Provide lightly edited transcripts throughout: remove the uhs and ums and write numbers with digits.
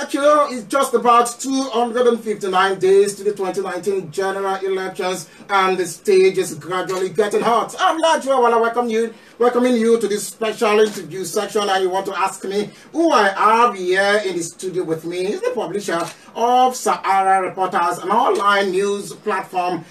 like you know, it's just about 259 days to the 2019 general elections, and the stage is gradually getting hot. I'm glad you want to welcoming you to this special interview section, and you want to ask me who I have here in the studio with me. Is the publisher of SAHARA Reporters, an online news platform.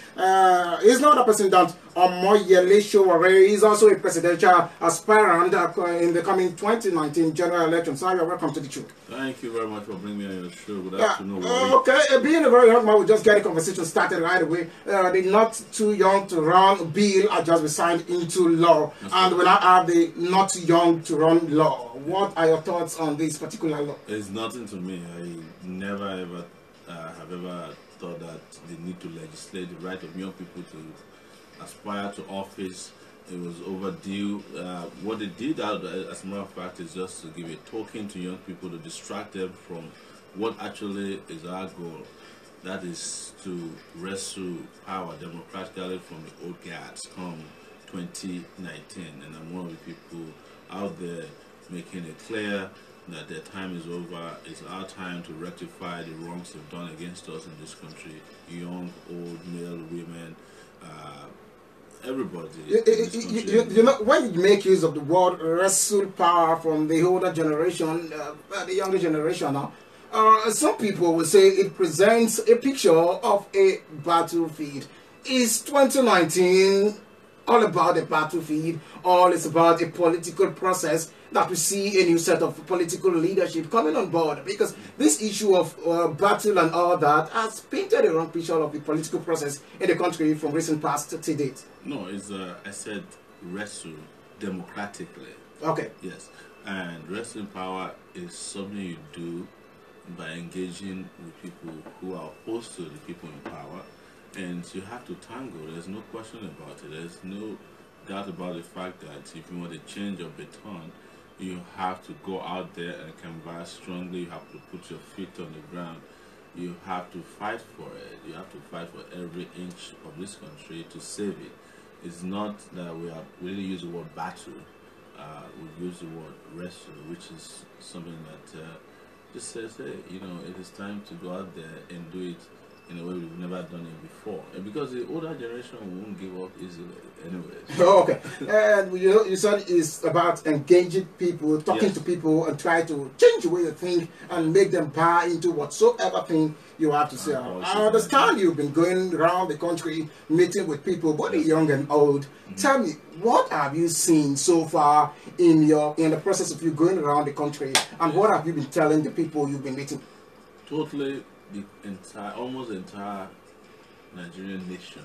He's not a person that Omoyele Sowore. He's also a presidential aspirant in the coming 2019 general election. So you're welcome to the show. Thank you very much for bringing me on your show. Good afternoon. Okay, being a very young man, we'll just get the conversation started right away. The not too young to run bill has just been signed into law. And we now have the not too young to run law. What are your thoughts on this particular law? It's nothing to me. I never ever have ever thought that they need to legislate the right of young people to aspire to office. It was overdue. What they did, as a matter of fact, is just to give a token to young people to distract them from what actually is our goal. That is to wrestle power democratically from the old guards come 2019. And I'm one of the people out there making it clear that their time is over. It's our time to rectify the wrongs they've done against us in this country. Young, old, male, women, everybody. You know, when you make use of the word wrestle power from the older generation, the younger generation now, some people will say it presents a picture of a battlefield. Is 2019 all about a battlefield? All is about a political process that we see a new set of political leadership coming on board? Because this issue of battle and all that has painted a wrong picture of the political process in the country from recent past to date. No, it's I said wrestle democratically. Okay. Yes, and wrestling power is something you do by engaging with people who are opposed to the people in power, and you have to tango. There's no question about it. There's no doubt about the fact that if you want to change your baton, you have to go out there and canvass strongly. You have to put your feet on the ground. You have to fight for it. You have to fight for every inch of this country to save it. It's not that we really use the word battle. We use the word wrestle, which is something that just says, hey, you know, it is time to go out there and do it in a way we've never done it before. And because the older generation won't give up easily anyways. Oh, okay. And you said it's about engaging people, talking to people, and try to change the way you think and make them buy into whatsoever thing you have to say. I understand you've been going around the country meeting with people, both young and old. Tell me, what have you seen so far in the process of you going around the country, and what have you been telling the people you've been meeting? Totally, almost the entire Nigerian nation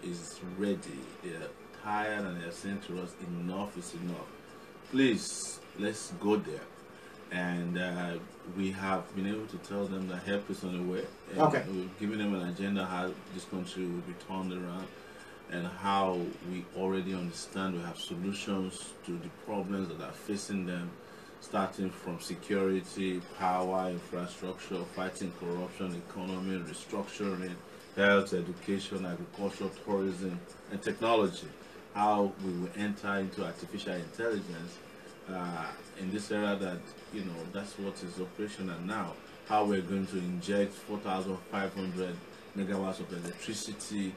is ready. They're tired and they're saying to us, enough is enough. Please, let's go there. And we have been able to tell them that help is on the way. And we've given them an agenda how this country will be turned around, and how we already understand we have solutions to the problems that are facing them, starting from security, power, infrastructure, fighting corruption, economy, restructuring, health, education, agriculture, tourism, and technology. How we will enter into artificial intelligence in this era that, you know, that's what is operational now. How we're going to inject 4,500 megawatts of electricity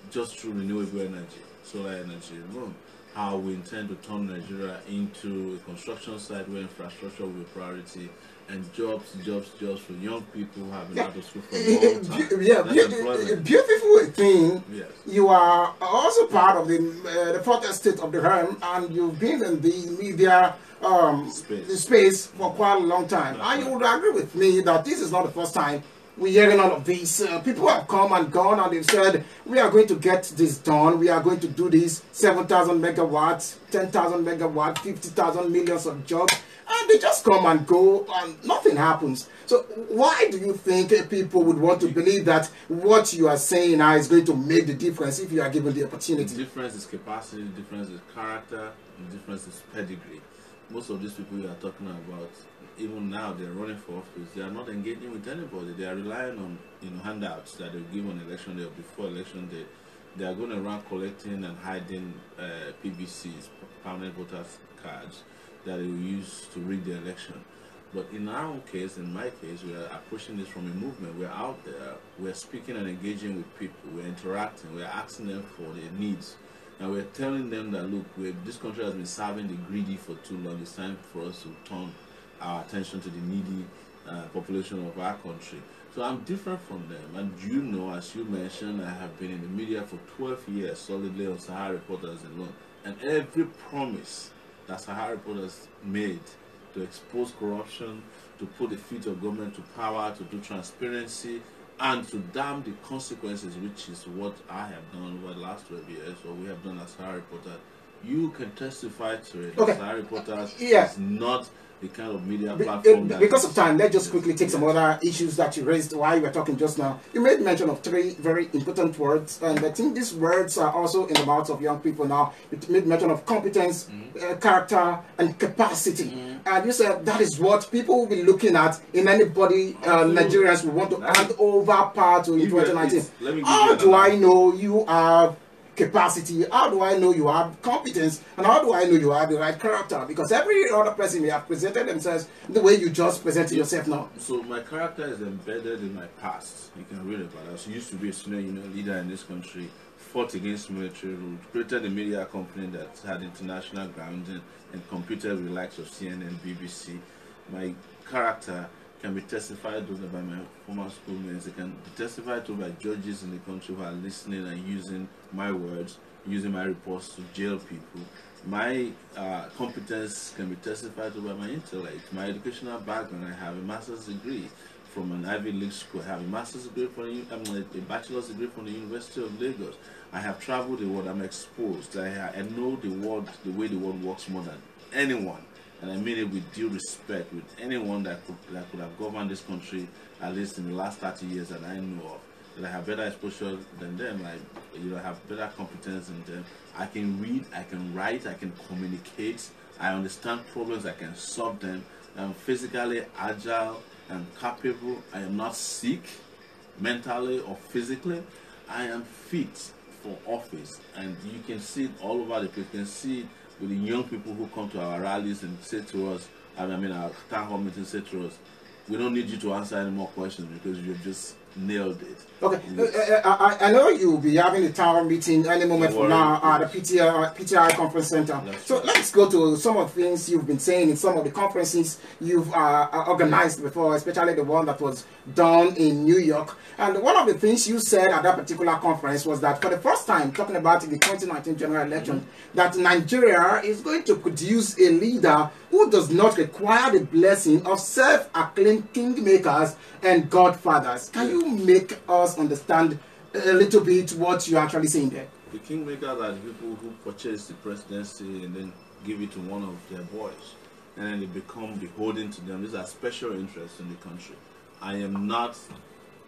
just through renewable energy, solar energy alone. How we intend to turn Nigeria into a construction site where infrastructure will be a priority, and jobs for young people who have been out of school for a long time. Beautiful thing. Yes. You are also part of the fourth estate of the realm, and you've been in the media space for quite a long time. And you would agree with me that this is not the first time we're hearing all of this. People have come and gone, and they've said, we are going to get this done, we are going to do this, 7,000 megawatts, 10,000 megawatts, 50,000 millions of jobs, and they just come and go and nothing happens. So why do you think people would want to believe that what you are saying now is going to make the difference if you are given the opportunity? The difference is capacity, the difference is character, the difference is pedigree. Most of these people you are talking about, even now they're running for office, they are not engaging with anybody. They are relying on, you know, handouts that they give on election day or before election day. They are going around collecting and hiding PVCs, permanent voters cards, that they will use to rig the election. But in our own case, in my case, we are approaching this from a movement. We're out there, we're speaking and engaging with people, we're interacting, we're asking them for their needs. And we're telling them that, look, this country has been serving the greedy for too long. It's time for us to turn our attention to the needy population of our country. So I'm different from them. And you know, as you mentioned, I have been in the media for 12 years, solidly on SAHARA Reporters alone. And every promise that SAHARA Reporters made to expose corruption, to put the feet of government to power, to do transparency, and to damn the consequences, which is what I have done over the last 12 years, or we have done as SAHARA Reporters. You can testify to it. Okay. SAHARA Reporters Yeah. is not the kind of media platform that... Because of time, let's just quickly take some other issues that you raised while you were talking just now. You made mention of 3 very important words, and I think these words are also in the mouths of young people now. You made mention of competence, character, and capacity. And you said that is what people will be looking at in anybody Nigerians will want to hand over power to in 2019. How do I know you are capacity? How do I know you have competence? And how do I know you have the right character? Because every other person may have presented themselves the way you just presented yourself now. So my character is embedded in my past. You can read about it. I used to be a senior leader in this country, fought against military rule, created a media company that had international grounding and competed with the likes of CNN, BBC. My character can be testified to by my former schoolmates. It can be testified to by judges in the country who are listening and using my words, using my reports to jail people. My competence can be testified to by my intellect, my educational background. I have a master's degree from an Ivy League school. I have a master's degree from a bachelor's degree from the University of Lagos. I have traveled the world. I'm exposed. I know the world, the way the world works more than anyone. And I mean it with due respect, with anyone that could have governed this country, at least in the last 30 years that I know of. That I have better exposure than them. I have better competence than them. I can read, I can write, I can communicate. I understand problems, I can solve them. I'm physically agile and capable. I am not sick, mentally or physically. I am fit for office, and you can see it all over the place. You can see it with the young people who come to our rallies and say to us, our town hall meetings, say to us, we don't need you to answer any more questions because you've just nailed it. Okay, I know you'll be having a town meeting any moment from now at the PTI Conference Center. So let's go to some of the things you've been saying in some of the conferences you've organized before, especially the one that was done in New York. And one of the things you said at that particular conference was that for the first time, talking about the 2019 general election, that Nigeria is going to produce a leader who does not require the blessing of self-acclaimed kingmakers and godfathers. Can you make us understand a little bit what you're actually saying there? The kingmakers are the people who purchase the presidency and then give it to one of their boys, and then they become beholden to them. These are special interests in the country. I am not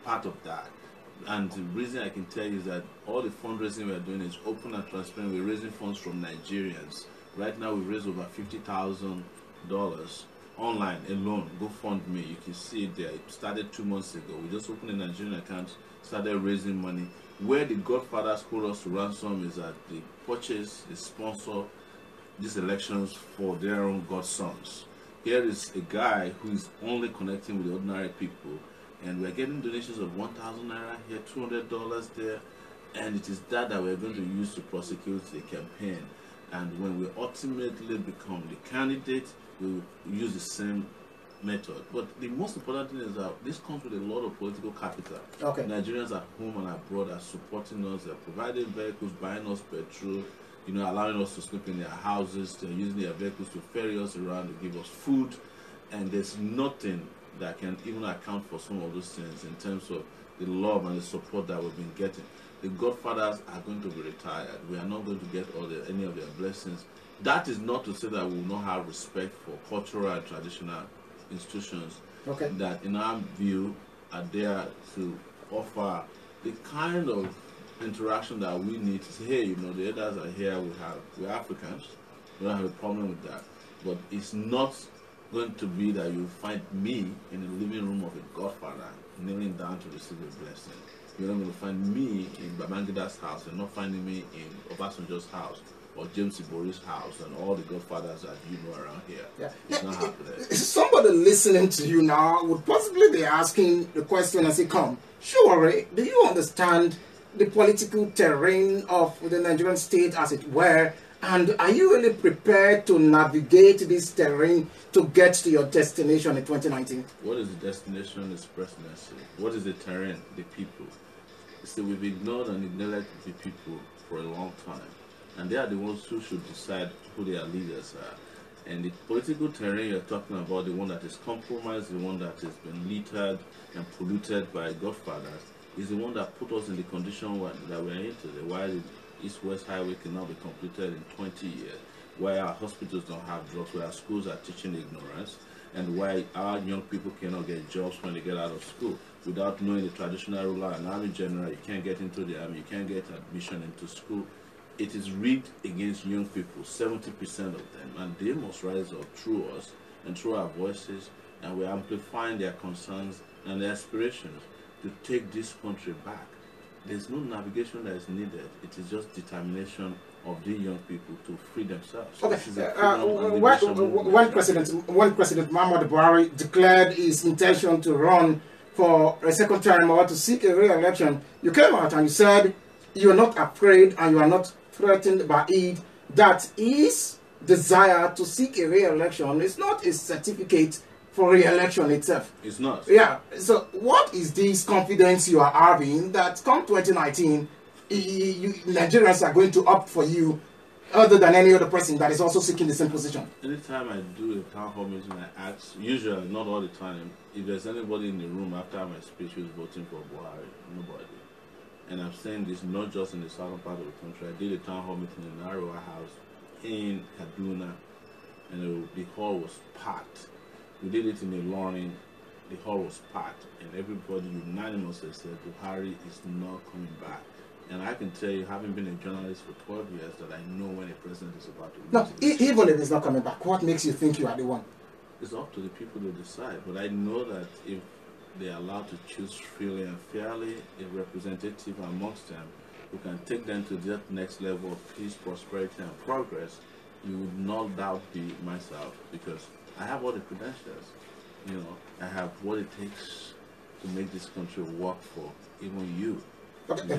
part of that, and the reason I can tell you is that all the fundraising we are doing is open and transparent. We're raising funds from Nigerians. Right now we've raised over $50,000 online alone. GoFundMe, you can see it there. It started 2 months ago. We just opened a Nigerian account, started raising money. Where the godfathers hold us to ransom is that they purchase, they sponsor these elections for their own godsons. Here is a guy who is only connecting with the ordinary people, and we're getting donations of 1,000 naira here, $200 there, and it is that we're going to use to prosecute the campaign. And when we ultimately become the candidate, we will use the same method. But the most important thing is that this comes with a lot of political capital. Okay. Nigerians at home and abroad are supporting us. They're providing vehicles, buying us petrol, allowing us to sleep in their houses. They're using their vehicles to ferry us around, to give us food. And there's nothing that can even account for some of those things in terms of the love and the support that we've been getting. The godfathers are going to be retired. We are not going to get any of their blessings. That is not to say that we will not have respect for cultural and traditional institutions that, in our view, are there to offer the kind of interaction that we need to say, hey, the others are here, we're Africans, we don't have a problem with that. But it's not going to be that you find me in the living room of a godfather kneeling down to receive a blessing. You're not going to find me in Babangida's house. You're not finding me in Obasanjo's house. or James Ibori's house and all the godfathers that you know around here. Yeah. It's not happening. Somebody listening to you now would possibly be asking the question as it comes. Sure, do you understand the political terrain of the Nigerian state, as it were, and are you really prepared to navigate this terrain to get to your destination in 2019? What is the destination? Is presidency. What is the terrain? The people. See, we've ignored and neglected the people for a long time, and they are the ones who should decide who their leaders are. And the political terrain you're talking about, the one that is compromised, the one that has been littered and polluted by godfathers, is the one that put us in the condition that we're in today. Why the East-West Highway cannot be completed in 20 years, why our hospitals don't have drugs, why our schools are teaching ignorance, and why our young people cannot get jobs when they get out of school. Without knowing the traditional ruler and army general, you can't get into the army, you can't get admission into school. It is rigged against young people, 70% of them, and they must rise up through us and through our voices, and we're amplifying their concerns and their aspirations to take this country back. There's no navigation that is needed. It is just determination of the young people to free themselves. Okay. When President Muhammadu Buhari declared his intention to run for a second term or to seek a re-election, you came out and you said you are not afraid and you are not threatened by it, that his desire to seek a re-election is not a certificate for re-election itself. It's not. Yeah. So what is this confidence you are having that come 2019, Nigerians are going to opt for you other than any other person that is also seeking the same position? Anytime I do a town hall meeting, I ask, usually, not all the time, if there's anybody in the room after my speech who's voting for Buhari. Nobody. And I'm saying this not just in the southern part of the country. I did a town hall meeting in Narawa House in Kaduna, and the hall was packed. We did it in the morning, the hall was packed, and everybody unanimously said Buhari is not coming back. And I can tell you, having been a journalist for 12 years, that I know when a president is about to lose. No, even if it's not coming back, what makes you think you are the one? It's up to the people to decide. But I know that if they are allowed to choose freely and fairly, a representative amongst them who can take them to that next level of peace, prosperity, and progress, you would not doubt be myself, because I have all the credentials. You know, I have what it takes to make this country work for even you. Okay.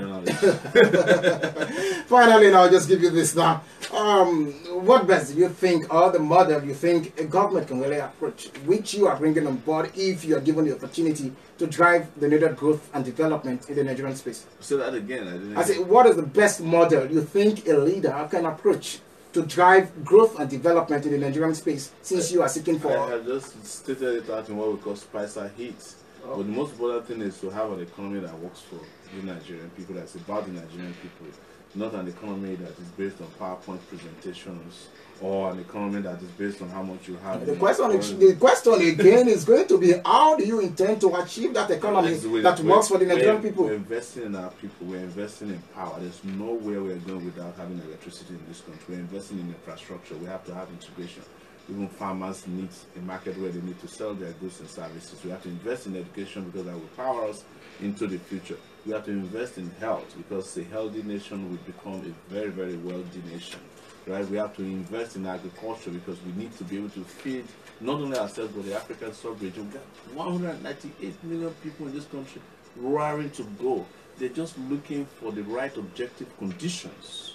Finally, now I'll just give you this now. What best do you think, or the model you think a government can really approach, which you are bringing on board if you are given the opportunity to drive the needed growth and development in the Nigerian space? Say that again. I say, what is the best model you think a leader can approach to drive growth and development in the Nigerian space, since you are seeking for... I just stated it out in what we call Spicer Heat. But the most important thing is to have an economy that works for the Nigerian people, that's about the Nigerian people, not an economy that is based on PowerPoint presentations or an economy that is based on how much you have. The question again is going to be, how do you intend to achieve that economy that works for the Nigerian people? We're investing in our people, we're investing in power. There's nowhere we're going without having electricity in this country. We're investing in infrastructure, we have to have integration. Even farmers need a market where they need to sell their goods and services. We have to invest in education because that will power us into the future. We have to invest in health because a healthy nation will become a very, very wealthy nation. Right? We have to invest in agriculture because we need to be able to feed not only ourselves but the African sub-region. We got 198 million people in this country raring to go. They're just looking for the right objective conditions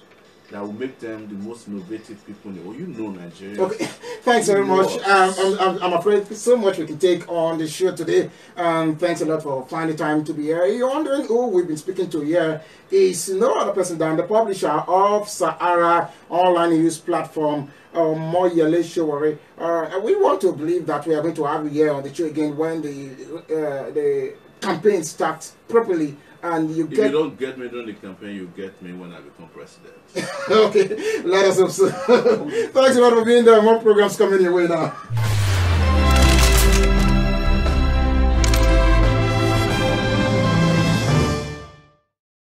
that will make them the most innovative people in the world. You know Nigeria. Okay, thanks very much. I'm afraid so much we can take on the show today. Thanks a lot for finding time to be here. You're wondering who we've been speaking to here is no other person than the publisher of SAHARA online news platform, Omoyele Sowore. We want to believe that we are going to have you here on the show again when the campaign starts properly. And if you don't get me during the campaign, you get me when I become president. Okay, let us hope so. Thanks a lot for being there. More programs coming your way now.